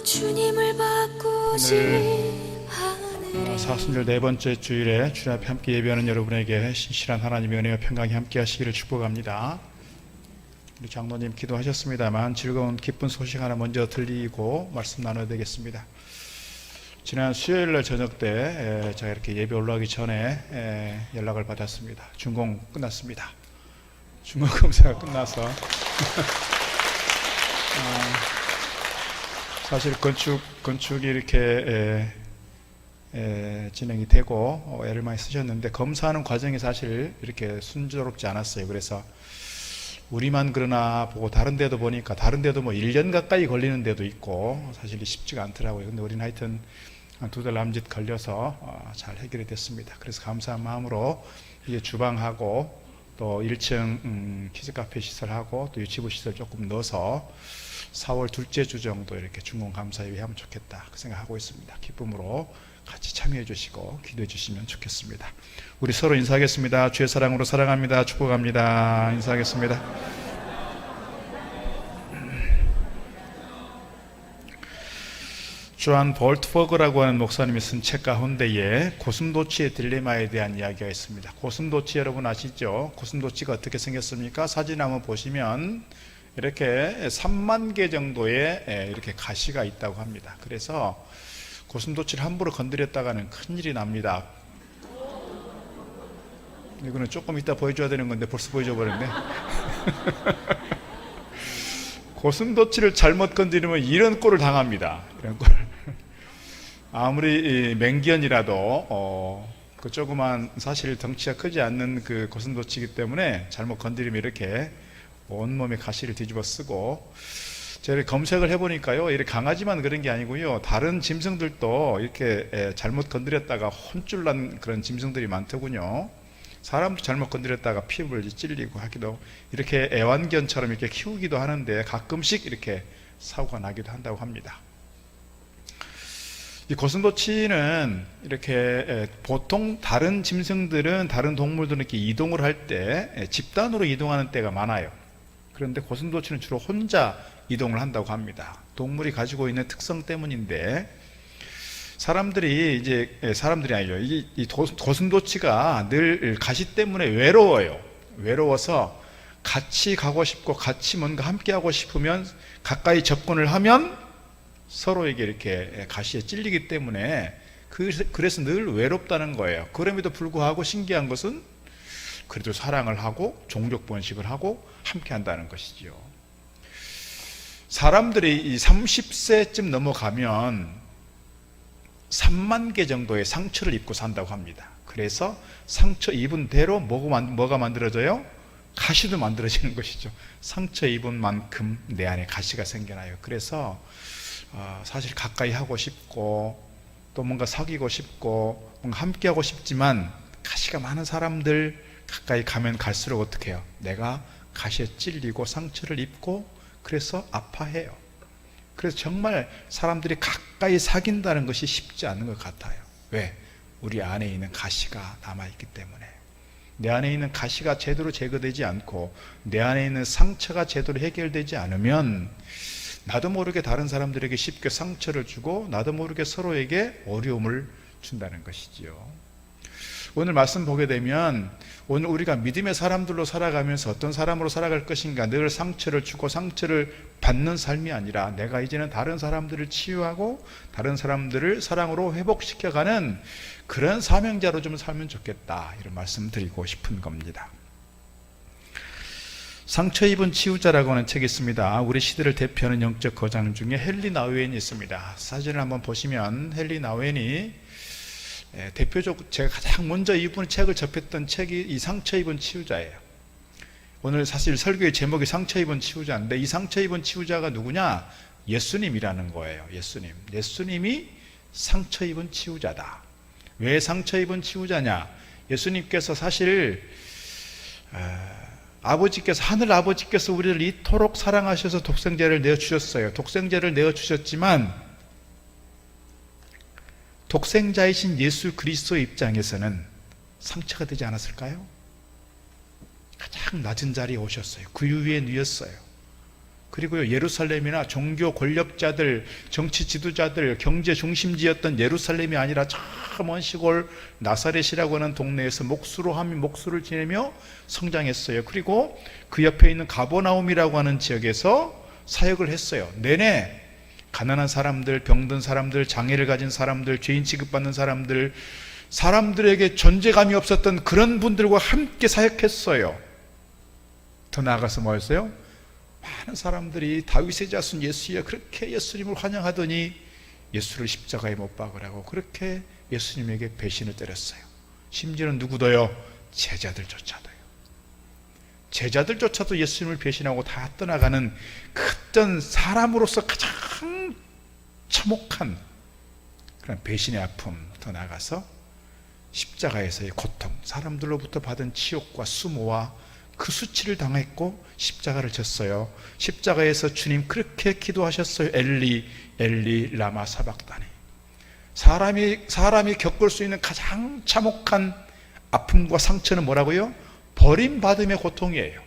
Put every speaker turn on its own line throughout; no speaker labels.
주님을 바꾸지
오늘 사순절 네 번째 주일에 주님 앞에 함께 예배하는 여러분에게 신실한 하나님의 은혜와 평강이 함께 하시기를 축복합니다. 우리 장로님 기도하셨습니다만 즐거운 기쁜 소식 하나 먼저 들리고 말씀 나눠야 되겠습니다. 지난 수요일날 저녁 때 제가 이렇게 예배 올라가기 전에 연락을 받았습니다. 준공 끝났습니다. 준공 검사가 끝나서 사실 건축이 이렇게 진행이 되고 애를 많이 쓰셨는데 검사하는 과정이 사실 이렇게 순조롭지 않았어요. 그래서 우리만 그러나 보고 다른 데도 보니까 다른 데도 뭐 1년 가까이 걸리는 데도 있고 사실 쉽지가 않더라고요. 근데 우리는 하여튼 한 2달 남짓 걸려서 잘 해결이 됐습니다. 그래서 감사한 마음으로 이게 주방하고 또 1층 키즈카페 시설하고 또 유치부 시설 조금 넣어서 4월 둘째 주 정도 이렇게 준공 감사예배 하면 좋겠다 그 생각하고 있습니다. 기쁨으로 같이 참여해 주시고 기도해 주시면 좋겠습니다. 우리 서로 인사하겠습니다. 주의 사랑으로 사랑합니다. 축복합니다. 인사하겠습니다. 조한 볼트버그라고 하는 목사님이 쓴 책 가운데에 고슴도치의 딜레마에 대한 이야기가 있습니다. 고슴도치 여러분 아시죠? 고슴도치가 어떻게 생겼습니까? 사진 한번 보시면 이렇게 3만 개 정도의 이렇게 가시가 있다고 합니다. 그래서 고슴도치를 함부로 건드렸다가는 큰일이 납니다. 이거는 조금 이따 보여줘야 되는 건데 벌써 보여줘 버렸네. 고슴도치를 잘못 건드리면 이런 꼴을 당합니다. 이런 꼴. 아무리 맹견이라도 그 조그만 사실 덩치가 크지 않는 그 고슴도치이기 때문에 잘못 건드리면 이렇게 온몸에 가시를 뒤집어 쓰고, 제가 검색을 해보니까요, 이렇게 강아지만 그런 게 아니고요, 다른 짐승들도 이렇게 잘못 건드렸다가 혼쭐 난 그런 짐승들이 많더군요. 사람도 잘못 건드렸다가 피부를 찔리고 하기도, 이렇게 애완견처럼 이렇게 키우기도 하는데 가끔씩 이렇게 사고가 나기도 한다고 합니다. 이 고슴도치는 이렇게 보통 다른 짐승들은, 다른 동물들은 이렇게 이동을 할 때 집단으로 이동하는 때가 많아요. 그런데 고슴도치는 주로 혼자 이동을 한다고 합니다. 동물이 가지고 있는 특성 때문인데, 사람들이 아니죠. 이 고슴도치가 늘 가시 때문에 외로워요. 외로워서 같이 가고 싶고 같이 뭔가 함께 하고 싶으면 가까이 접근을 하면 서로에게 이렇게 가시에 찔리기 때문에 그래서 늘 외롭다는 거예요. 그럼에도 불구하고 신기한 것은 그래도 사랑을 하고 종족 번식을 하고 함께 한다는 것이죠. 사람들이 이 30세쯤 넘어가면 3만 개 정도의 상처를 입고 산다고 합니다. 그래서 상처 입은 대로 뭐가 만들어져요? 가시도 만들어지는 것이죠. 상처 입은 만큼 내 안에 가시가 생겨나요. 그래서 사실 가까이 하고 싶고 또 뭔가 사귀고 싶고 뭔가 함께 하고 싶지만 가시가 많은 사람들 가까이 가면 갈수록 어떻게 해요? 내가 가시에 찔리고 상처를 입고 그래서 아파해요. 그래서 정말 사람들이 가까이 사귄다는 것이 쉽지 않은 것 같아요. 왜? 우리 안에 있는 가시가 남아있기 때문에. 내 안에 있는 가시가 제대로 제거되지 않고 내 안에 있는 상처가 제대로 해결되지 않으면 나도 모르게 다른 사람들에게 쉽게 상처를 주고 나도 모르게 서로에게 어려움을 준다는 것이지요. 오늘 말씀 보게 되면 오늘 우리가 믿음의 사람들로 살아가면서 어떤 사람으로 살아갈 것인가, 늘 상처를 주고 상처를 받는 삶이 아니라 내가 이제는 다른 사람들을 치유하고 다른 사람들을 사랑으로 회복시켜가는 그런 사명자로 좀 살면 좋겠다, 이런 말씀 드리고 싶은 겁니다. 상처 입은 치유자라고 하는 책이 있습니다. 우리 시대를 대표하는 영적 거장 중에 헨리 나우엔이 있습니다. 사진을 한번 보시면 헨리 나우엔이 대표적 제가 가장 먼저 이분 책을 접했던 책이 이 상처 입은 치유자예요. 오늘 사실 설교의 제목이 상처 입은 치유자인데 이 상처 입은 치유자가 누구냐? 예수님이라는 거예요. 예수님이 상처 입은 치유자다. 왜 상처 입은 치유자냐? 예수님께서 사실 하늘 아버지께서 우리를 이토록 사랑하셔서 독생자를 내어주셨어요. 독생자를 내어주셨지만 독생자이신 예수 그리스도의 입장에서는 상처가 되지 않았을까요? 가장 낮은 자리에 오셨어요. 구유 위에 누웠어요. 그리고요, 예루살렘이나 종교 권력자들, 정치 지도자들, 경제 중심지였던 예루살렘이 아니라 저 먼 시골 나사렛이라고 하는 동네에서 목수를 지내며 성장했어요. 그리고 그 옆에 있는 가버나움이라고 하는 지역에서 사역을 했어요. 내내 가난한 사람들, 병든 사람들, 장애를 가진 사람들, 죄인 취급받는 사람들, 사람들에게 존재감이 없었던 그런 분들과 함께 사역했어요. 더 나아가서 뭐였어요? 많은 사람들이 다윗의 자손 예수여 그렇게 예수님을 환영하더니 예수를 십자가에 못 박으라고 그렇게 예수님에게 배신을 때렸어요. 심지어는 누구도요? 제자들조차도요. 제자들조차도 예수님을 배신하고 다 떠나가는 그떤 사람으로서 가장 참혹한 그런 배신의 아픔, 더 나아가서 십자가에서의 고통, 사람들로부터 받은 치욕과 수모와 그 수치를 당했고 십자가를 졌어요. 십자가에서 주님 그렇게 기도하셨어요. 엘리 엘리 라마 사박다니. 사람이 겪을 수 있는 가장 참혹한 아픔과 상처는 뭐라고요? 버림받음의 고통이에요.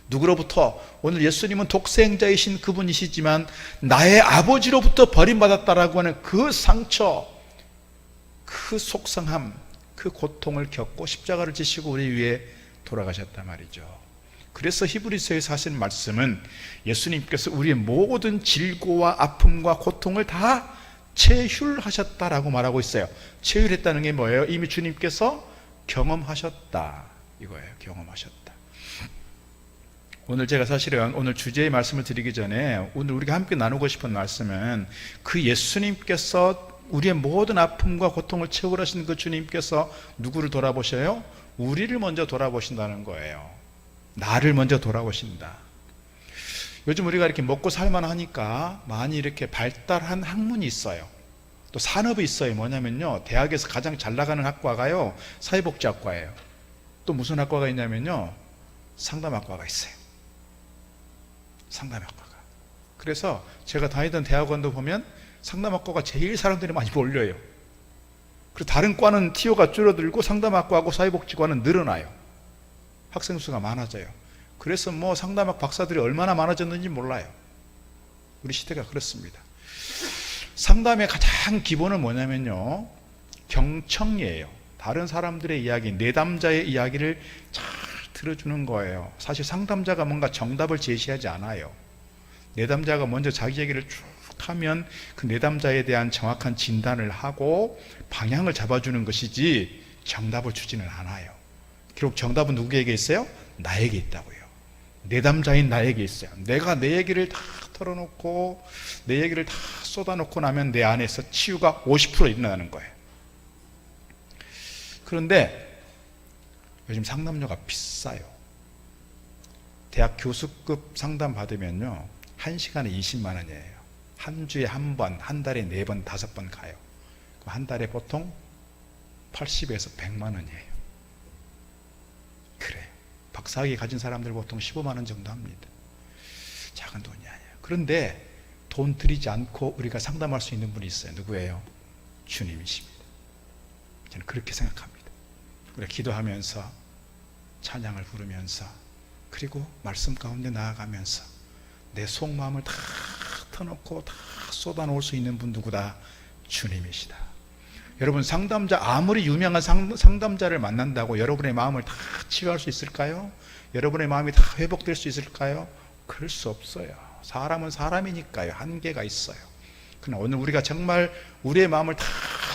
누구로부터? 오늘 예수님은 독생자이신 그분이시지만 나의 아버지로부터 버림받았다라고 하는 그 상처, 그 속상함, 그 고통을 겪고 십자가를 지시고 우리 위해 돌아가셨단 말이죠. 그래서 히브리서에서 하신 말씀은 예수님께서 우리의 모든 질고와 아픔과 고통을 다 체휼하셨다라고 말하고 있어요. 체휼했다는 게 뭐예요? 이미 주님께서 경험하셨다 이거예요. 경험하셨다. 오늘 제가 사실은 오늘 주제의 말씀을 드리기 전에 오늘 우리가 함께 나누고 싶은 말씀은 그 예수님께서 우리의 모든 아픔과 고통을 체휼하신 그 주님께서 누구를 돌아보셔요? 우리를 먼저 돌아보신다는 거예요. 나를 먼저 돌아보신다. 요즘 우리가 이렇게 먹고 살만하니까 많이 이렇게 발달한 학문이 있어요. 또 산업이 있어요. 뭐냐면요, 대학에서 가장 잘 나가는 학과가요 사회복지학과예요. 또 무슨 학과가 있냐면요 상담학과가 있어요. 상담학과가. 그래서 제가 다니던 대학원도 보면 상담학과가 제일 사람들이 많이 몰려요. 그리고 다른 과는 티오가 줄어들고 상담학과하고 사회복지과는 늘어나요. 학생 수가 많아져요. 그래서 뭐 상담학 박사들이 얼마나 많아졌는지 몰라요. 우리 시대가 그렇습니다. 상담의 가장 기본은 뭐냐면요 경청이에요. 다른 사람들의 이야기, 내담자의 이야기를 잘 들어주는 거예요. 사실 상담자가 뭔가 정답을 제시하지 않아요. 내담자가 먼저 자기 얘기를 쭉 하면 그 내담자에 대한 정확한 진단을 하고 방향을 잡아주는 것이지 정답을 주지는 않아요. 결국 정답은 누구에게 있어요? 나에게 있다고요. 내담자인 나에게 있어요. 내가 내 얘기를 다 털어놓고 내 얘기를 다 쏟아놓고 나면 내 안에서 치유가 50% 일어나는 거예요. 그런데 요즘 상담료가 비싸요. 대학 교수급 상담 받으면요 1시간에 20만 원이에요. 한 주에 한 번, 한 달에 4번, 5번 가요. 그럼 한 달에 보통 80에서 100만 원이에요. 그래요. 박사학위 가진 사람들 보통 15만 원 정도 합니다. 작은 돈이 아니에요. 그런데 돈 들이지 않고 우리가 상담할 수 있는 분이 있어요. 누구예요? 주님이십니다. 저는 그렇게 생각합니다. 우리가 기도하면서 찬양을 부르면서 그리고 말씀 가운데 나아가면서 내 속마음을 다 터놓고 다 쏟아놓을 수 있는 분 누구다? 주님이시다. 여러분 상담자 아무리 유명한 상담자를 만난다고 여러분의 마음을 다 치유할 수 있을까요? 여러분의 마음이 다 회복될 수 있을까요? 그럴 수 없어요. 사람은 사람이니까요. 한계가 있어요. 그러나 오늘 우리가 정말 우리의 마음을 다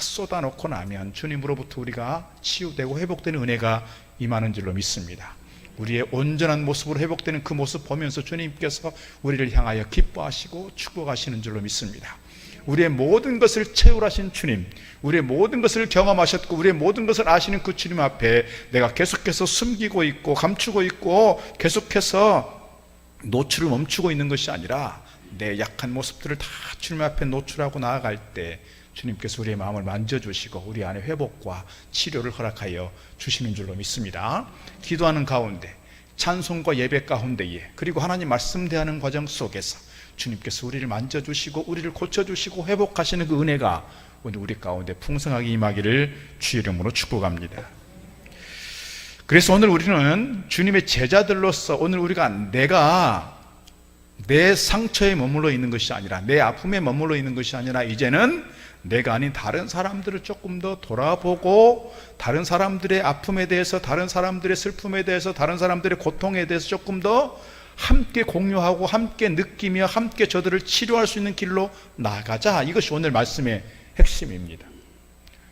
쏟아놓고 나면 주님으로부터 우리가 치유되고 회복되는 은혜가 임하는 줄로 믿습니다. 우리의 온전한 모습으로 회복되는 그 모습 보면서 주님께서 우리를 향하여 기뻐하시고 축복하시는 줄로 믿습니다. 우리의 모든 것을 채울하신 주님, 우리의 모든 것을 경험하셨고 우리의 모든 것을 아시는 그 주님 앞에 내가 계속해서 숨기고 있고 감추고 있고 계속해서 노출을 멈추고 있는 것이 아니라 내 약한 모습들을 다 주님 앞에 노출하고 나아갈 때 주님께서 우리의 마음을 만져주시고 우리 안에 회복과 치료를 허락하여 주시는 줄로 믿습니다. 기도하는 가운데 찬송과 예배 가운데에 그리고 하나님 말씀 대하는 과정 속에서 주님께서 우리를 만져주시고 우리를 고쳐주시고 회복하시는 그 은혜가 오늘 우리 가운데 풍성하게 임하기를 주의 이름으로 축복합니다. 그래서 오늘 우리는 주님의 제자들로서 오늘 우리가 내가 내 상처에 머물러 있는 것이 아니라, 내 아픔에 머물러 있는 것이 아니라 이제는 내가 아닌 다른 사람들을 조금 더 돌아보고, 다른 사람들의 아픔에 대해서, 다른 사람들의 슬픔에 대해서, 다른 사람들의 고통에 대해서 조금 더 함께 공유하고 함께 느끼며 함께 저들을 치료할 수 있는 길로 나가자. 이것이 오늘 말씀의 핵심입니다.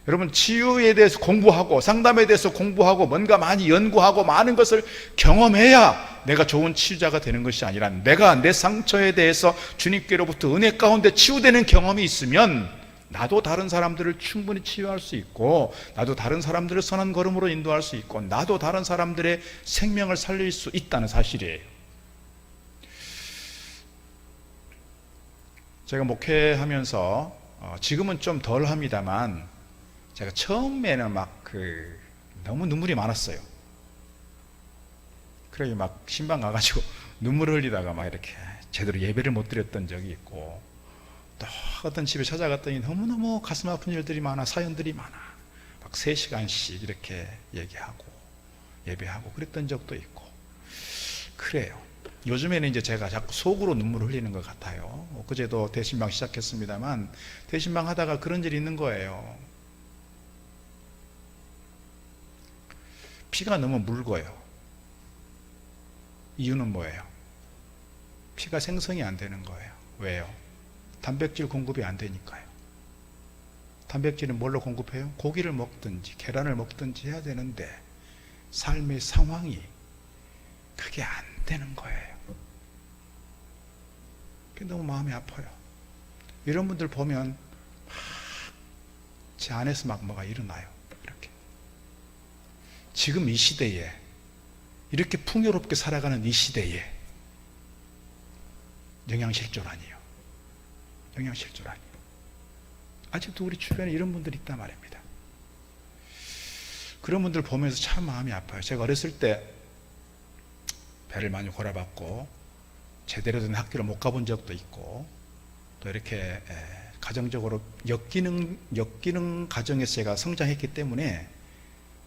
여러분, 치유에 대해서 공부하고 상담에 대해서 공부하고 뭔가 많이 연구하고 많은 것을 경험해야 내가 좋은 치유자가 되는 것이 아니라, 내가 내 상처에 대해서 주님께로부터 은혜 가운데 치유되는 경험이 있으면 나도 다른 사람들을 충분히 치유할 수 있고, 나도 다른 사람들을 선한 걸음으로 인도할 수 있고, 나도 다른 사람들의 생명을 살릴 수 있다는 사실이에요. 제가 목회하면서 지금은 좀 덜 합니다만, 제가 처음에는 너무 눈물이 많았어요. 그래서 막 신방 가가지고 눈물을 흘리다가 막 이렇게 제대로 예배를 못 드렸던 적이 있고, 또 어떤 집에 찾아갔더니 너무너무 가슴 아픈 일들이 많아, 사연들이 많아. 막 3시간씩 이렇게 얘기하고 예배하고 그랬던 적도 있고 그래요. 요즘에는 이제 제가 자꾸 속으로 눈물을 흘리는 것 같아요. 그제도 대신방 시작했습니다만, 대신방 하다가 그런 일이 있는 거예요. 피가 너무 묽어요. 이유는 뭐예요? 피가 생성이 안 되는 거예요. 왜요? 단백질 공급이 안 되니까요. 단백질은 뭘로 공급해요? 고기를 먹든지 계란을 먹든지 해야 되는데 삶의 상황이 그게 안 되는 거예요. 그게 너무 마음이 아파요. 이런 분들 보면 제 안에서 막 뭐가 일어나요. 이렇게 지금 이 시대에, 이렇게 풍요롭게 살아가는 이 시대에 영양실조라니요. 영양실조라니요. 아직도 우리 주변에 이런 분들이 있단 말입니다. 그런 분들 보면서 참 마음이 아파요. 제가 어렸을 때 배를 많이 골아봤고 제대로 된 학교를 못 가본 적도 있고, 또 이렇게 가정적으로 역기능 가정에서 제가 성장했기 때문에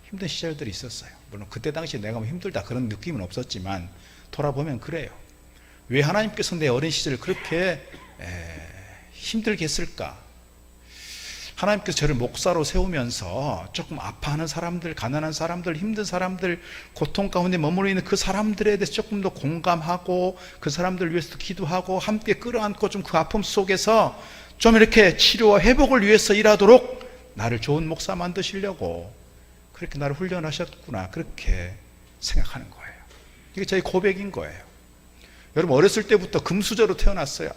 힘든 시절들이 있었어요. 물론 그때 당시에 내가 뭐 힘들다 그런 느낌은 없었지만 돌아보면 그래요. 왜 하나님께서 내 어린 시절을 그렇게 힘들게 했을까? 하나님께서 저를 목사로 세우면서 조금 아파하는 사람들, 가난한 사람들, 힘든 사람들, 고통 가운데 머물러 있는 그 사람들에 대해서 조금 더 공감하고, 그 사람들 위해서 기도하고 함께 끌어안고, 좀 그 아픔 속에서 좀 이렇게 치료와 회복을 위해서 일하도록 나를 좋은 목사 만드시려고 그렇게 나를 훈련하셨구나, 그렇게 생각하는 거예요. 이게 저희 고백인 거예요. 여러분, 어렸을 때부터 금수저로 태어났어요.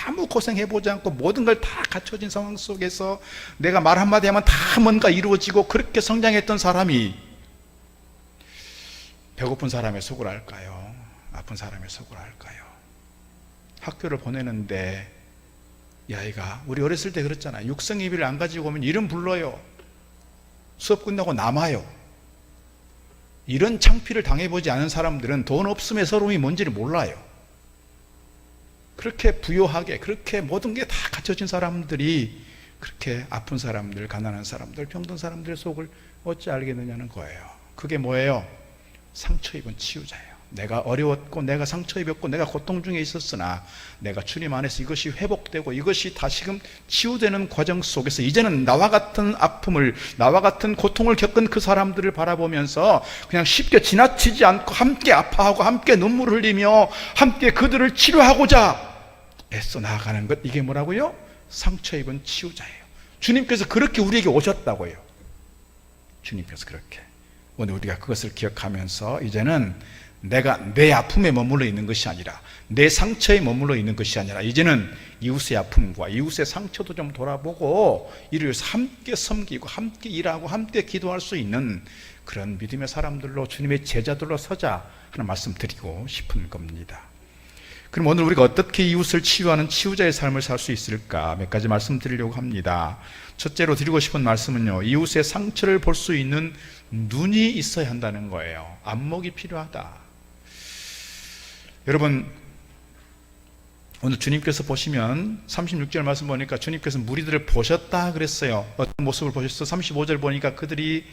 아무 고생해보지 않고 모든 걸 다 갖춰진 상황 속에서 내가 말 한마디 하면 다 뭔가 이루어지고, 그렇게 성장했던 사람이 배고픈 사람의 속을 알까요? 아픈 사람의 속을 알까요? 학교를 보내는데 이 아이가, 우리 어렸을 때 그랬잖아요. 육성예비를 안 가지고 오면 이름 불러요. 수업 끝나고 남아요. 이런 창피를 당해보지 않은 사람들은 돈 없음의 서러움이 뭔지를 몰라요. 그렇게 부유하게, 그렇게 모든 게 다 갖춰진 사람들이 그렇게 아픈 사람들, 가난한 사람들, 병든 사람들의 속을 어찌 알겠느냐는 거예요. 그게 뭐예요? 상처 입은 치유자예요. 내가 어려웠고, 내가 상처 입었고, 내가 고통 중에 있었으나 내가 주님 안에서 이것이 회복되고 이것이 다시금 치유되는 과정 속에서 이제는 나와 같은 아픔을, 나와 같은 고통을 겪은 그 사람들을 바라보면서 그냥 쉽게 지나치지 않고 함께 아파하고 함께 눈물을 흘리며 함께 그들을 치료하고자 애써 나아가는 것, 이게 뭐라고요? 상처 입은 치유자예요. 주님께서 그렇게 우리에게 오셨다고요. 주님께서 그렇게. 오늘 우리가 그것을 기억하면서 이제는 내가 내 아픔에 머물러 있는 것이 아니라, 내 상처에 머물러 있는 것이 아니라, 이제는 이웃의 아픔과 이웃의 상처도 좀 돌아보고 이를 위해서 함께 섬기고 함께 일하고 함께 기도할 수 있는 그런 믿음의 사람들로, 주님의 제자들로 서자 하는 말씀 드리고 싶은 겁니다. 그럼 오늘 우리가 어떻게 이웃을 치유하는 치유자의 삶을 살 수 있을까? 몇 가지 말씀드리려고 합니다. 첫째로 드리고 싶은 말씀은요, 이웃의 상처를 볼 수 있는 눈이 있어야 한다는 거예요. 안목이 필요하다. 여러분, 오늘 주님께서 보시면 36절 말씀 보니까 주님께서 무리들을 보셨다 그랬어요. 어떤 모습을 보셨어? 35절 보니까 그들이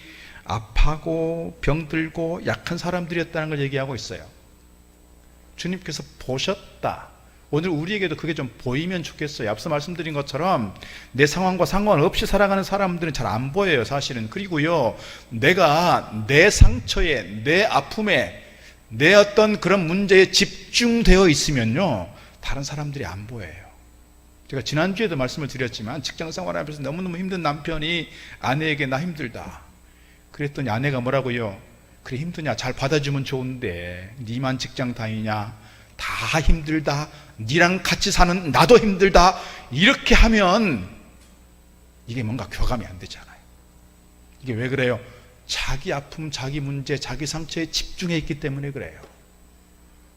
아파하고 병들고 약한 사람들이었다는 걸 얘기하고 있어요. 주님께서 보셨다. 오늘 우리에게도 그게 좀 보이면 좋겠어요. 앞서 말씀드린 것처럼 내 상황과 상관없이 살아가는 사람들은 잘 안 보여요, 사실은. 그리고요, 내가 내 상처에, 내 아픔에, 내 어떤 그런 문제에 집중되어 있으면요, 다른 사람들이 안 보여요. 제가 지난주에도 말씀을 드렸지만 직장 생활하면서 너무너무 힘든 남편이 아내에게 나 힘들다 그랬더니 아내가 뭐라고요? 그래, 힘드냐? 잘 받아주면 좋은데 니만 직장 다니냐? 다 힘들다. 니랑 같이 사는 나도 힘들다. 이렇게 하면 이게 뭔가 교감이 안 되잖아요. 이게 왜 그래요? 자기 아픔, 자기 문제, 자기 상처에 집중해 있기 때문에 그래요.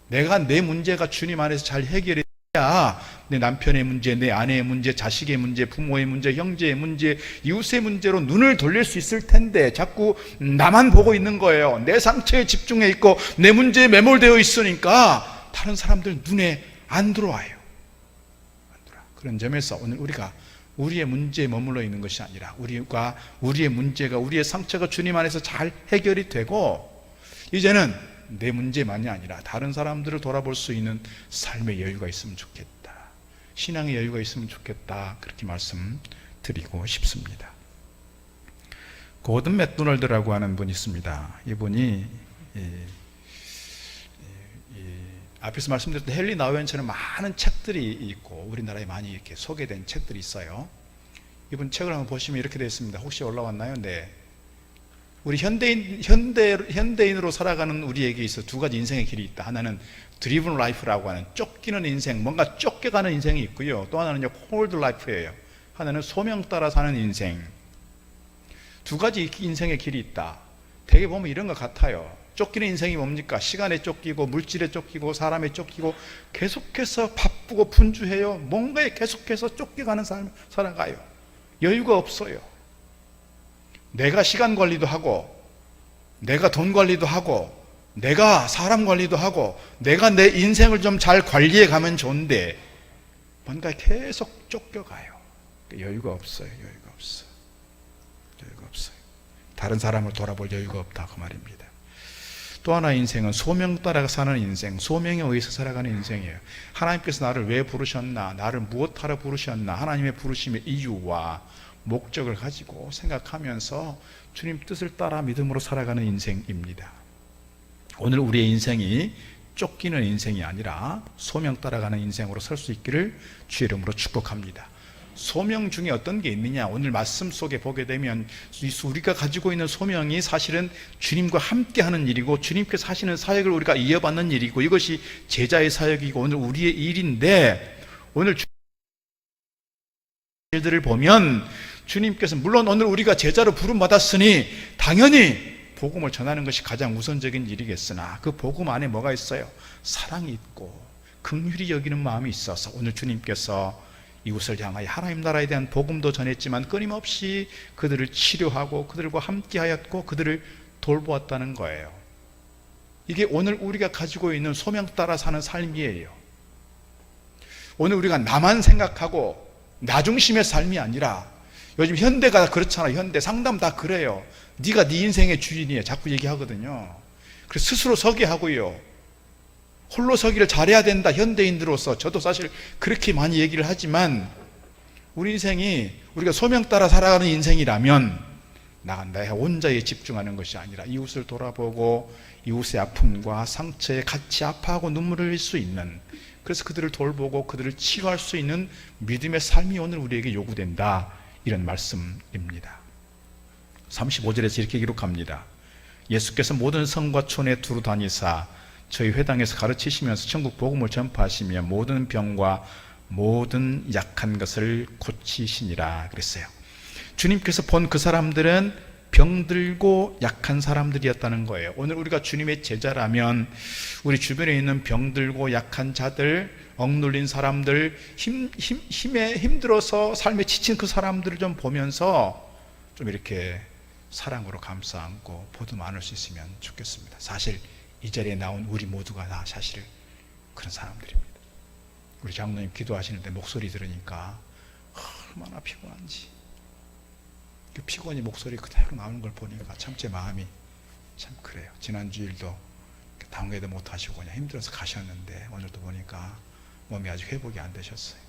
내가 내 문제가 주님 안에서 잘 해결이 돼야 내 남편의 문제, 내 아내의 문제, 자식의 문제, 부모의 문제, 형제의 문제, 이웃의 문제로 눈을 돌릴 수 있을 텐데 자꾸 나만 보고 있는 거예요. 내 상처에 집중해 있고 내 문제에 매몰되어 있으니까 다른 사람들 눈에 안 들어와요. 안 들어와. 그런 점에서 오늘 우리가 우리의 문제에 머물러 있는 것이 아니라 우리의 문제가, 우리의 상처가 주님 안에서 잘 해결이 되고 이제는 내 문제만이 아니라 다른 사람들을 돌아볼 수 있는 삶의 여유가 있으면 좋겠다. 신앙의 여유가 있으면 좋겠다. 그렇게 말씀드리고 싶습니다. 고든 맥도널드라고 하는 분이 있습니다. 이분이 앞에서 말씀드렸던 헨리 나우엔처럼 많은 책들이 있고 우리나라에 많이 이렇게 소개된 책들이 있어요. 이분 책을 한번 보시면 이렇게 되어 있습니다. 혹시 올라왔나요? 네. 우리 현대인으로 살아가는 우리에게 있어 두 가지 인생의 길이 있다. 하나는 드리븐 라이프라고 하는 쫓기는 인생, 뭔가 쫓겨가는 인생이 있고요. 또 하나는요, 콜드 라이프예요. 하나는 소명 따라 사는 인생. 두 가지 인생의 길이 있다. 대개 보면 이런 것 같아요. 쫓기는 인생이 뭡니까? 시간에 쫓기고 물질에 쫓기고 사람에 쫓기고 계속해서 바쁘고 분주해요. 뭔가에 계속해서 쫓겨가는 삶을 살아가요. 여유가 없어요. 내가 시간 관리도 하고 내가 돈 관리도 하고 내가 사람 관리도 하고 내가 내 인생을 좀 잘 관리해 가면 좋은데 뭔가 계속 쫓겨가요. 여유가 없어요. 여유가 없어요. 여유가 없어요. 다른 사람을 돌아볼 여유가 없다 그 말입니다. 또 하나의 인생은 소명 따라 사는 인생, 소명에 의해서 살아가는 인생이에요. 하나님께서 나를 왜 부르셨나, 나를 무엇하러 부르셨나, 하나님의 부르심의 이유와 목적을 가지고 생각하면서 주님 뜻을 따라 믿음으로 살아가는 인생입니다. 오늘 우리의 인생이 쫓기는 인생이 아니라 소명 따라가는 인생으로 설 수 있기를 주의 이름으로 축복합니다. 소명 중에 어떤 게 있느냐, 오늘 말씀 속에 보게 되면 우리가 가지고 있는 소명이 사실은 주님과 함께 하는 일이고 주님께서 하시는 사역을 우리가 이어받는 일이고 이것이 제자의 사역이고 오늘 우리의 일인데, 오늘 일들을 보면 주님께서 물론 오늘 우리가 제자로 부름받았으니 당연히 복음을 전하는 것이 가장 우선적인 일이겠으나 그 복음 안에 뭐가 있어요? 사랑이 있고 긍휼히 여기는 마음이 있어서 오늘 주님께서 이웃을 향하여 하나님 나라에 대한 복음도 전했지만 끊임없이 그들을 치료하고 그들과 함께하였고 그들을 돌보았다는 거예요. 이게 오늘 우리가 가지고 있는 소명 따라 사는 삶이에요. 오늘 우리가 나만 생각하고 나 중심의 삶이 아니라, 요즘 현대가 그렇잖아요. 현대 상담 다 그래요. 네가 네 인생의 주인이야 자꾸 얘기하거든요. 그래서 스스로 서게 하고요, 홀로 서기를 잘해야 된다. 현대인들로서 저도 사실 그렇게 많이 얘기를 하지만 우리 인생이 우리가 소명 따라 살아가는 인생이라면 나의 혼자에 집중하는 것이 아니라 이웃을 돌아보고 이웃의 아픔과 상처에 같이 아파하고 눈물을 흘릴 수 있는, 그래서 그들을 돌보고 그들을 치유할 수 있는 믿음의 삶이 오늘 우리에게 요구된다, 이런 말씀입니다. 35절에서 이렇게 기록합니다. 예수께서 모든 성과 촌에 두루 다니사 저희 회당에서 가르치시면서 천국 복음을 전파하시며 모든 병과 모든 약한 것을 고치시니라 그랬어요. 주님께서 본 그 사람들은 병들고 약한 사람들이었다는 거예요. 오늘 우리가 주님의 제자라면 우리 주변에 있는 병들고 약한 자들, 억눌린 사람들, 힘에 힘들어서 삶에 지친 그 사람들을 좀 보면서 좀 이렇게 사랑으로 감싸 안고 보듬 안을 수 있으면 좋겠습니다. 사실 이 자리에 나온 우리 모두가 다 사실 그런 사람들입니다. 우리 장로님 기도하시는데 목소리 들으니까 얼마나 피곤한지, 그 피곤이 목소리 그대로 나오는 걸 보니까 참 제 마음이 참 그래요. 지난주일도 당회도 못하시고 그냥 힘들어서 가셨는데 오늘도 보니까 몸이 아직 회복이 안 되셨어요.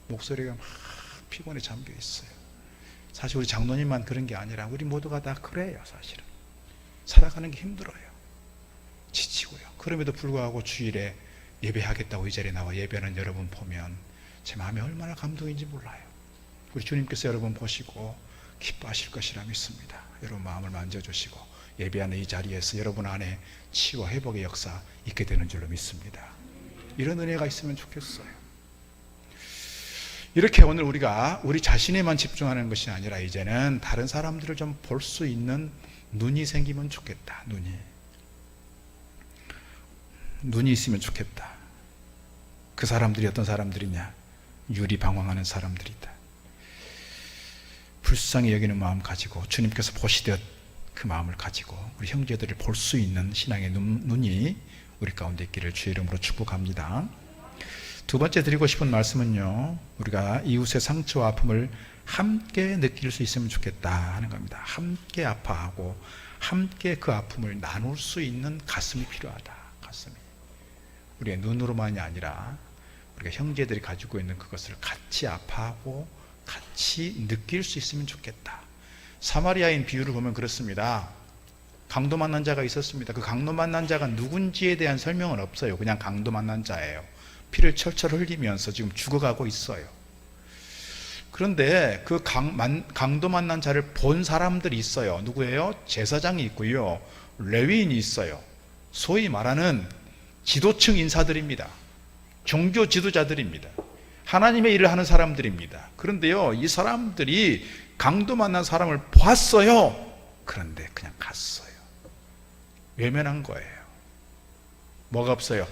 목소리가 막 피곤에 잠겨 있어요. 사실 우리 장로님만 그런 게 아니라 우리 모두가 다 그래요. 사실은 살아가는 게 힘들어요. 지치고요. 그럼에도 불구하고 주일에 예배하겠다고 이 자리에 나와 예배하는 여러분 보면 제 마음이 얼마나 감동인지 몰라요. 우리 주님께서 여러분 보시고 기뻐하실 것이라 믿습니다. 여러분 마음을 만져주시고 예배하는 이 자리에서 여러분 안에 치유와 회복의 역사 있게 되는 줄로 믿습니다. 이런 은혜가 있으면 좋겠어요. 이렇게 오늘 우리가 우리 자신에만 집중하는 것이 아니라 이제는 다른 사람들을 좀 볼 수 있는 눈이 생기면 좋겠다. 눈이 있으면 좋겠다. 그 사람들이 어떤 사람들이냐? 유리방황하는 사람들이다. 불쌍히 여기는 마음 가지고 주님께서 보시듯 그 마음을 가지고 우리 형제들을 볼 수 있는 신앙의 눈이 우리 가운데 있기를 주의 이름으로 축복합니다. 두 번째 드리고 싶은 말씀은요, 우리가 이웃의 상처와 아픔을 함께 느낄 수 있으면 좋겠다 하는 겁니다. 함께 아파하고 함께 그 아픔을 나눌 수 있는 가슴이 필요하다. 가슴이 우리의 눈으로만이 아니라 우리가 형제들이 가지고 있는 그것을 같이 아파하고 같이 느낄 수 있으면 좋겠다. 사마리아인 비유를 보면 그렇습니다. 강도 만난 자가 있었습니다. 그 강도 만난 자가 누군지에 대한 설명은 없어요. 그냥 강도 만난 자예요. 피를 철철 흘리면서 지금 죽어가고 있어요. 그런데 그 강도 만난 자를 본 사람들이 있어요. 누구예요? 제사장이 있고요, 레위인이 있어요. 소위 말하는 지도층 인사들입니다. 종교 지도자들입니다. 하나님의 일을 하는 사람들입니다. 그런데요, 이 사람들이 강도 만난 사람을 보았어요. 그런데 그냥 갔어요. 외면한 거예요. 뭐가 없어요?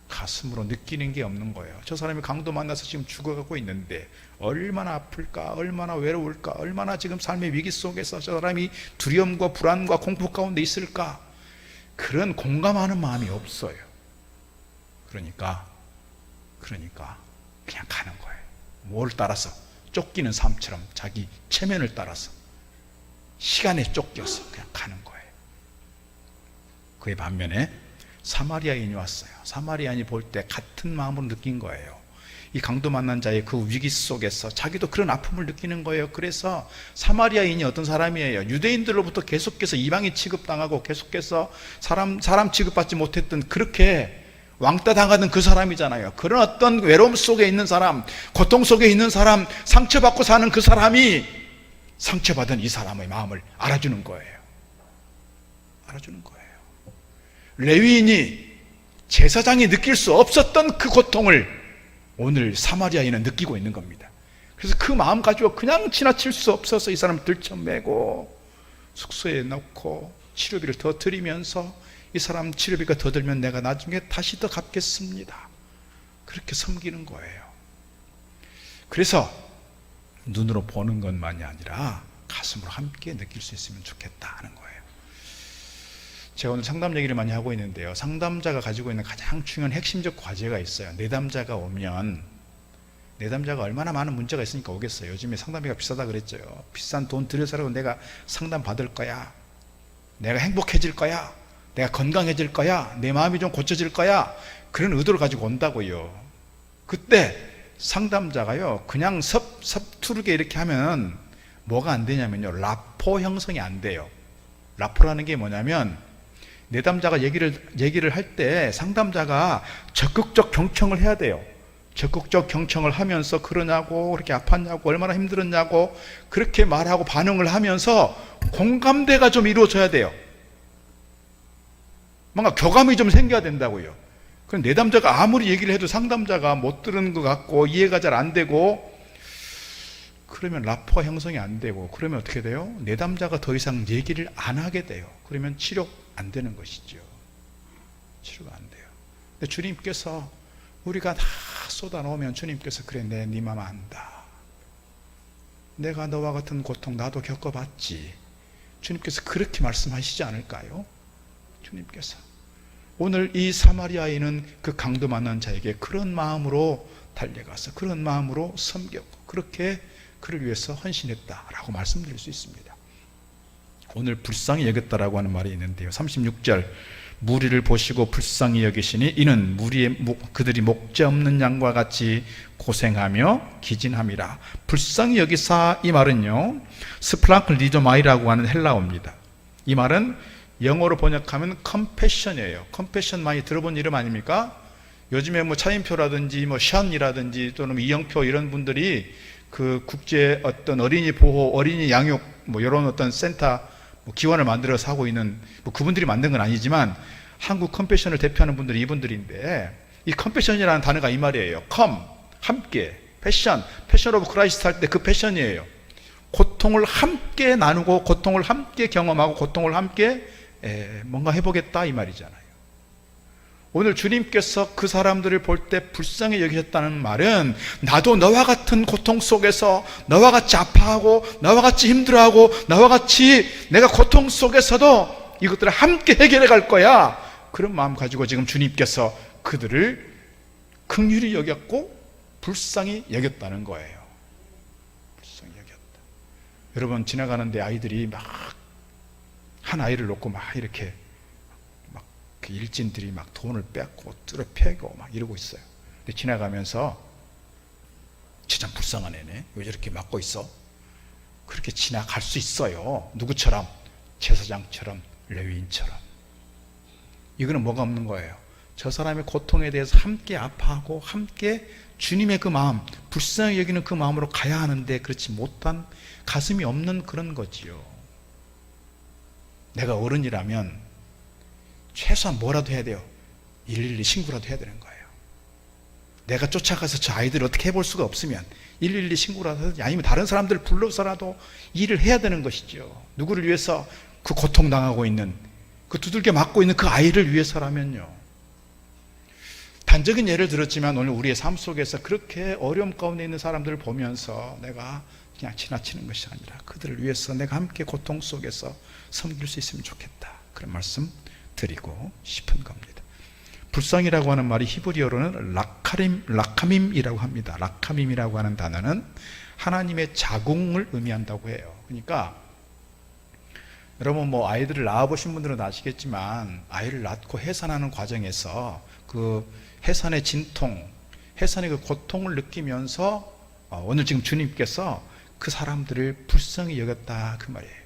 가슴으로 느끼는 게 없는 거예요. 저 사람이 강도 만나서 지금 죽어가고 있는데 얼마나 아플까, 얼마나 외로울까, 얼마나 지금 삶의 위기 속에서 저 사람이 두려움과 불안과 공포 가운데 있을까, 그런 공감하는 마음이 없어요. 그러니까 그냥 가는 거예요. 뭘 따라서? 쫓기는 삶처럼 자기 체면을 따라서 시간에 쫓겨서 그냥 가는 거예요. 그의 반면에 사마리아인이 왔어요. 사마리아인이 볼 때 같은 마음으로 느낀 거예요. 이 강도 만난 자의 그 위기 속에서 자기도 그런 아픔을 느끼는 거예요. 그래서 사마리아인이 어떤 사람이에요? 유대인들로부터 계속해서 이방인 취급당하고 계속해서 사람 취급받지 못했던, 그렇게 왕따 당하던 그 사람이잖아요. 그런 어떤 외로움 속에 있는 사람, 고통 속에 있는 사람, 상처받고 사는 그 사람이 상처받은 이 사람의 마음을 알아주는 거예요. 알아주는 거예요. 레위인이, 제사장이 느낄 수 없었던 그 고통을 오늘 사마리아인은 느끼고 있는 겁니다. 그래서 그 마음 가지고 그냥 지나칠 수 없어서 이 사람을 들쳐매고 숙소에 넣고 치료비를 더 드리면서, 이 사람 치료비가 더 들면 내가 나중에 다시 더 갚겠습니다. 그렇게 섬기는 거예요. 그래서 눈으로 보는 것만이 아니라 가슴으로 함께 느낄 수 있으면 좋겠다 하는 거예요. 제가 오늘 상담 얘기를 많이 하고 있는데요, 상담자가 가지고 있는 가장 중요한 핵심적 과제가 있어요. 내담자가 오면, 내담자가 얼마나 많은 문제가 있으니까 오겠어요. 요즘에 상담비가 비싸다 그랬죠. 비싼 돈 들여서라도 내가 상담 받을 거야, 내가 행복해질 거야, 내가 건강해질 거야, 내 마음이 좀 고쳐질 거야, 그런 의도를 가지고 온다고요. 그때 상담자가요, 그냥 섭투르게 이렇게 하면 뭐가 안 되냐면요, 라포 형성이 안 돼요. 라포라는 게 뭐냐면, 내담자가 얘기를 할 때 상담자가 적극적 경청을 해야 돼요. 적극적 경청을 하면서 그러냐고, 그렇게 아팠냐고, 얼마나 힘들었냐고 그렇게 말하고 반응을 하면서 공감대가 좀 이루어져야 돼요. 뭔가 교감이 좀 생겨야 된다고요. 그럼 내담자가 아무리 얘기를 해도 상담자가 못 들은 것 같고 이해가 잘 안 되고, 그러면 라포가 형성이 안 되고, 그러면 어떻게 돼요? 내담자가 더 이상 얘기를 안 하게 돼요. 그러면 치료 안 되는 것이죠. 치료가 안 돼요. 근데 주님께서, 우리가 다 쏟아놓으면 주님께서, 그래, 네 맘 안다, 내가 너와 같은 고통 나도 겪어봤지, 주님께서 그렇게 말씀하시지 않을까요? 주님께서 오늘 이 사마리아인은 그 강도 만난 자에게 그런 마음으로 달려가서 그런 마음으로 섬겼고 그렇게 그를 위해서 헌신했다라고 말씀드릴 수 있습니다. 오늘 불쌍히 여겼다라고 하는 말이 있는데요, 36절 무리를 보시고 불쌍히 여기시니 이는 그들이 목재 없는 양과 같이 고생하며 기진함이라. 불쌍히 여기사, 이 말은요 스플랑클리조마이라고 하는 헬라어입니다. 이 말은 영어로 번역하면 컴패션이에요. 컴패션 많이 들어본 이름 아닙니까? 요즘에 뭐 차인표라든지 뭐 션이라든지 또는 이영표 이런 분들이 그 국제 어떤 어린이 보호, 어린이 양육 뭐 이런 어떤 센터 뭐 기관을 만들어서 하고 있는, 뭐 그분들이 만든 건 아니지만 한국 컴패션을 대표하는 분들이 이분들인데, 이 컴패션이라는 단어가 이 말이에요. 함께, 패션 오브 크라이스트 할 때 그 패션이에요. 고통을 함께 나누고 고통을 함께 경험하고 고통을 함께 뭔가 해보겠다 이 말이잖아요. 오늘 주님께서 그 사람들을 볼 때 불쌍히 여기셨다는 말은 나도 너와 같은 고통 속에서 너와 같이 아파하고 너와 같이 힘들어하고 너와 같이 내가 고통 속에서도 이것들을 함께 해결해 갈 거야, 그런 마음 가지고 지금 주님께서 그들을 긍휼히 여겼고 불쌍히 여겼다는 거예요. 불쌍히 여겼다. 여러분, 지나가는데 아이들이 막 한 아이를 놓고 막 이렇게 그 일진들이 막 돈을 뺏고 뚫어 패고 막 이러고 있어요. 근데 지나가면서 진짜 불쌍한 애네, 왜 저렇게 맞고 있어? 그렇게 지나갈 수 있어요. 누구처럼? 제사장처럼, 레위인처럼. 이거는 뭐가 없는 거예요. 저 사람의 고통에 대해서 함께 아파하고 함께 주님의 그 마음, 불쌍히 여기는 그 마음으로 가야 하는데 그렇지 못한, 가슴이 없는 그런 거지요. 내가 어른이라면 최소한 뭐라도 해야 돼요. 112 신고라도 해야 되는 거예요. 내가 쫓아가서 저 아이들을 어떻게 해볼 수가 없으면 112 신고라도 하든지 아니면 다른 사람들 불러서라도 일을 해야 되는 것이죠. 누구를 위해서? 그 고통당하고 있는, 그 두들겨 맞고 있는 그 아이를 위해서라면요. 단적인 예를 들었지만 오늘 우리의 삶 속에서 그렇게 어려움 가운데 있는 사람들을 보면서 내가 그냥 지나치는 것이 아니라 그들을 위해서 내가 함께 고통 속에서 섬길 수 있으면 좋겠다, 그런 말씀 드리고 싶은 겁니다. 불쌍이라고 하는 말이 히브리어로는 라카밈이라고 합니다. 라카밈이라고 하는 단어는 하나님의 자궁을 의미한다고 해요. 그러니까 여러분 뭐 아이들을 낳아보신 분들은 아시겠지만 아이를 낳고 해산하는 과정에서 그 해산의 진통, 해산의 그 고통을 느끼면서 오늘 지금 주님께서 그 사람들을 불쌍히 여겼다, 그 말이에요.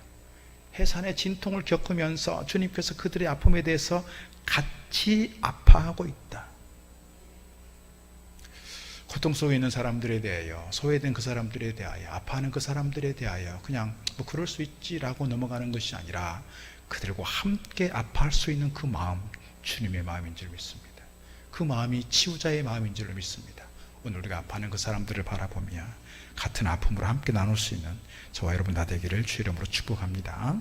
해산의 진통을 겪으면서 주님께서 그들의 아픔에 대해서 같이 아파하고 있다. 고통 속에 있는 사람들에 대하여, 소외된 그 사람들에 대하여, 아파하는 그 사람들에 대하여 그냥 뭐 그럴 수 있지라고 넘어가는 것이 아니라 그들과 함께 아파할 수 있는 그 마음, 주님의 마음인 줄 믿습니다. 그 마음이 치유자의 마음인 줄 믿습니다. 오늘 우리가 아파하는 그 사람들을 바라보며 같은 아픔으로 함께 나눌 수 있는 저와 여러분 다 되기를 주 이름으로 축복합니다.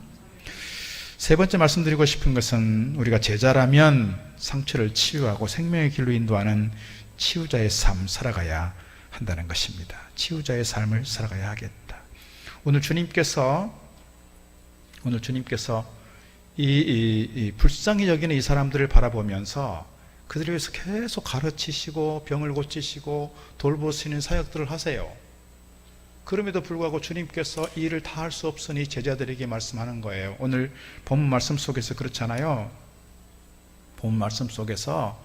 세 번째 말씀드리고 싶은 것은 우리가 제자라면 상처를 치유하고 생명의 길로 인도하는 치유자의 삶 살아가야 한다는 것입니다. 치유자의 삶을 살아가야 하겠다. 오늘 주님께서 이 불쌍히 여기는 이 사람들을 바라보면서 그들을 위해서 계속 가르치시고 병을 고치시고 돌보시는 사역들을 하세요. 그럼에도 불구하고 주님께서 이 일을 다 할 수 없으니 제자들에게 말씀하는 거예요. 오늘 본문 말씀 속에서 그렇잖아요. 본문 말씀 속에서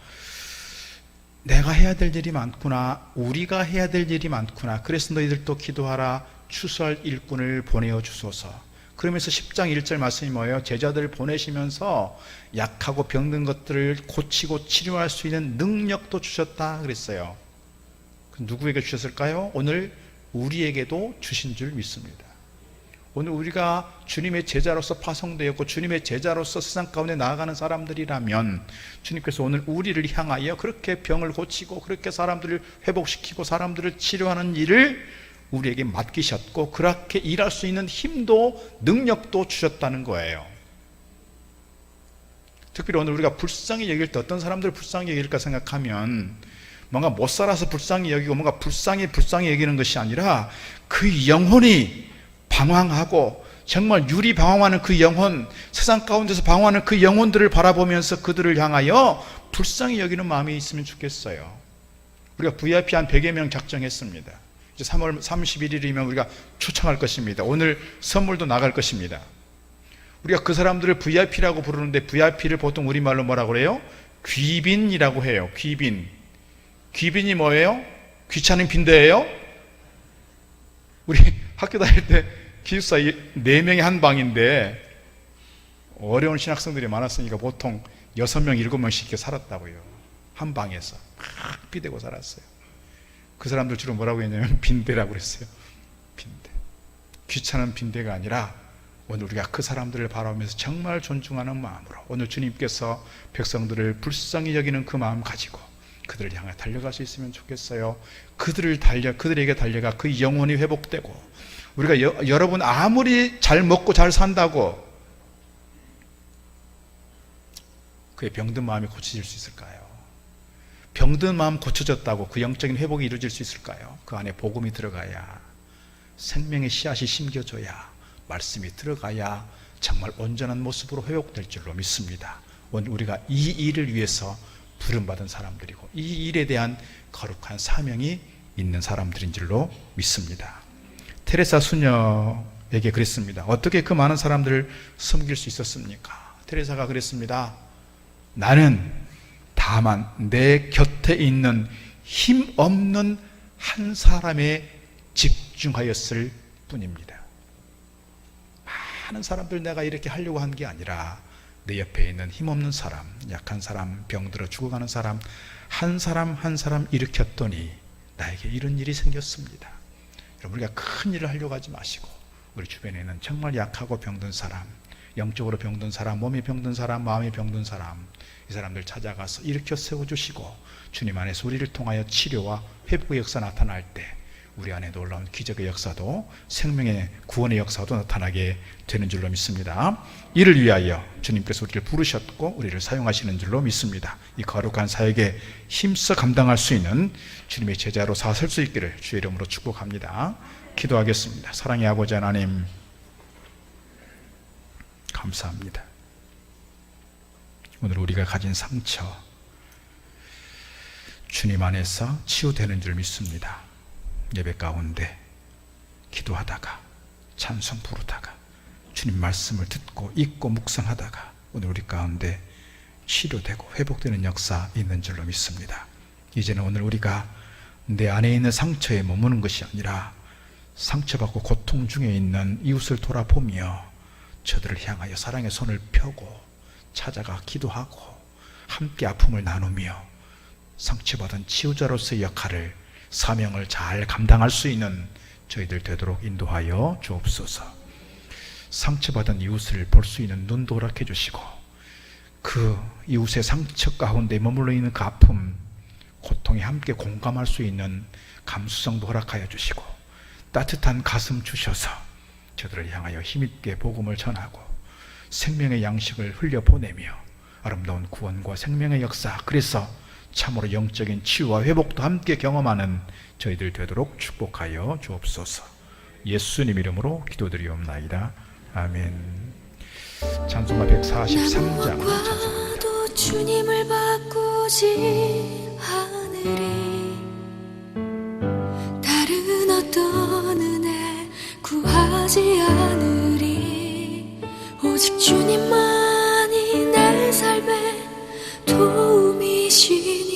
내가 해야 될 일이 많구나, 우리가 해야 될 일이 많구나, 그래서 너희들도 기도하라, 추수할 일꾼을 보내어 주소서. 그러면서 10장 1절 말씀이 뭐예요? 제자들을 보내시면서 약하고 병든 것들을 고치고 치료할 수 있는 능력도 주셨다 그랬어요. 누구에게 주셨을까요? 오늘 우리에게도 주신 줄 믿습니다. 오늘 우리가 주님의 제자로서 파송되었고 주님의 제자로서 세상 가운데 나아가는 사람들이라면 주님께서 오늘 우리를 향하여 그렇게 병을 고치고 그렇게 사람들을 회복시키고 사람들을 치료하는 일을 우리에게 맡기셨고 그렇게 일할 수 있는 힘도 능력도 주셨다는 거예요. 특별히 오늘 우리가 불쌍히 여길 때 어떤 사람들을 불쌍히 여길까 생각하면 뭔가 못 살아서 불쌍히 여기고 뭔가 불쌍히 여기는 것이 아니라 그 영혼이 방황하고 정말 유리방황하는 그 영혼, 세상 가운데서 방황하는 그 영혼들을 바라보면서 그들을 향하여 불쌍히 여기는 마음이 있으면 좋겠어요. 우리가 VIP 한 100여 명 작정했습니다. 이제 3월 31일이면 우리가 초청할 것입니다. 오늘 선물도 나갈 것입니다. 우리가 그 사람들을 VIP라고 부르는데 VIP를 보통 우리말로 뭐라고 그래요? 귀빈이라고 해요. 귀빈. 귀빈이 뭐예요? 귀찮은 빈대예요? 우리 학교 다닐 때 기숙사 4명이 한 방인데 어려운 신학생들이 많았으니까 보통 6명, 7명씩 이렇게 살았다고요. 한 방에서 막 비대고 살았어요. 그 사람들 주로 뭐라고 했냐면 빈대라고 그랬어요. 빈대. 귀찮은 빈대가 아니라 오늘 우리가 그 사람들을 바라보면서 정말 존중하는 마음으로 오늘 주님께서 백성들을 불쌍히 여기는 그 마음 가지고 그들을 향해 달려갈 수 있으면 좋겠어요. 그들에게 달려가 그 영혼이 회복되고 우리가 여러분 아무리 잘 먹고 잘 산다고 그의 병든 마음이 고쳐질 수 있을까요? 병든 마음 고쳐졌다고 그 영적인 회복이 이루어질 수 있을까요? 그 안에 복음이 들어가야 생명의 씨앗이 심겨져야 말씀이 들어가야 정말 온전한 모습으로 회복될 줄로 믿습니다. 오늘 우리가 이 일을 위해서 부름받은 사람들이고 이 일에 대한 거룩한 사명이 있는 사람들인 줄로 믿습니다. 테레사 수녀에게 그랬습니다. 어떻게 그 많은 사람들을 섬길 수 있었습니까? 테레사가 그랬습니다. 나는 다만 내 곁에 있는 힘없는 한 사람에 집중하였을 뿐입니다. 많은 사람들 내가 이렇게 하려고 한 게 아니라 내 옆에 있는 힘없는 사람, 약한 사람, 병들어 죽어가는 사람 한 사람 한 사람 일으켰더니 나에게 이런 일이 생겼습니다. 여러분, 우리가 큰 일을 하려고 하지 마시고 우리 주변에 있는 정말 약하고 병든 사람, 영적으로 병든 사람, 몸이 병든 사람, 마음이 병든 사람, 이 사람들 찾아가서 일으켜 세워주시고 주님 안에서 우리를 통하여 치료와 회복의 역사 나타날 때 우리 안에 놀라운 기적의 역사도 생명의 구원의 역사도 나타나게 되는 줄로 믿습니다. 이를 위하여 주님께서 우리를 부르셨고 우리를 사용하시는 줄로 믿습니다. 이 거룩한 사역에 힘써 감당할 수 있는 주님의 제자로 사설 수 있기를 주의 이름으로 축복합니다. 기도하겠습니다. 사랑의 아버지 하나님, 감사합니다. 오늘 우리가 가진 상처 주님 안에서 치유되는 줄 믿습니다. 예배 가운데 기도하다가 찬송 부르다가 주님 말씀을 듣고 읽고 묵상하다가 오늘 우리 가운데 치료되고 회복되는 역사 있는 줄로 믿습니다. 이제는 오늘 우리가 내 안에 있는 상처에 머무는 것이 아니라 상처받고 고통 중에 있는 이웃을 돌아보며 저들을 향하여 사랑의 손을 펴고 찾아가 기도하고 함께 아픔을 나누며 상처받은 치유자로서의 역할을 사명을 잘 감당할 수 있는 저희들 되도록 인도하여 주옵소서. 상처받은 이웃을 볼 수 있는 눈도 허락해 주시고 그 이웃의 상처 가운데 머물러 있는 그 아픔, 고통에 함께 공감할 수 있는 감수성도 허락하여 주시고 따뜻한 가슴 주셔서 저들을 향하여 힘있게 복음을 전하고 생명의 양식을 흘려보내며 아름다운 구원과 생명의 역사, 그래서 참으로 영적인 치유와 회복도 함께 경험하는 저희들 되도록 축복하여 주옵소서. 예수님 이름으로 기도드리옵나이다. 아멘. 찬송가 143장 찬송합니다.
주님을 바꾸지 않으리. 다른 어떤 은혜 구하지 않으리. 오직 주님만이 내 삶에 도움이시니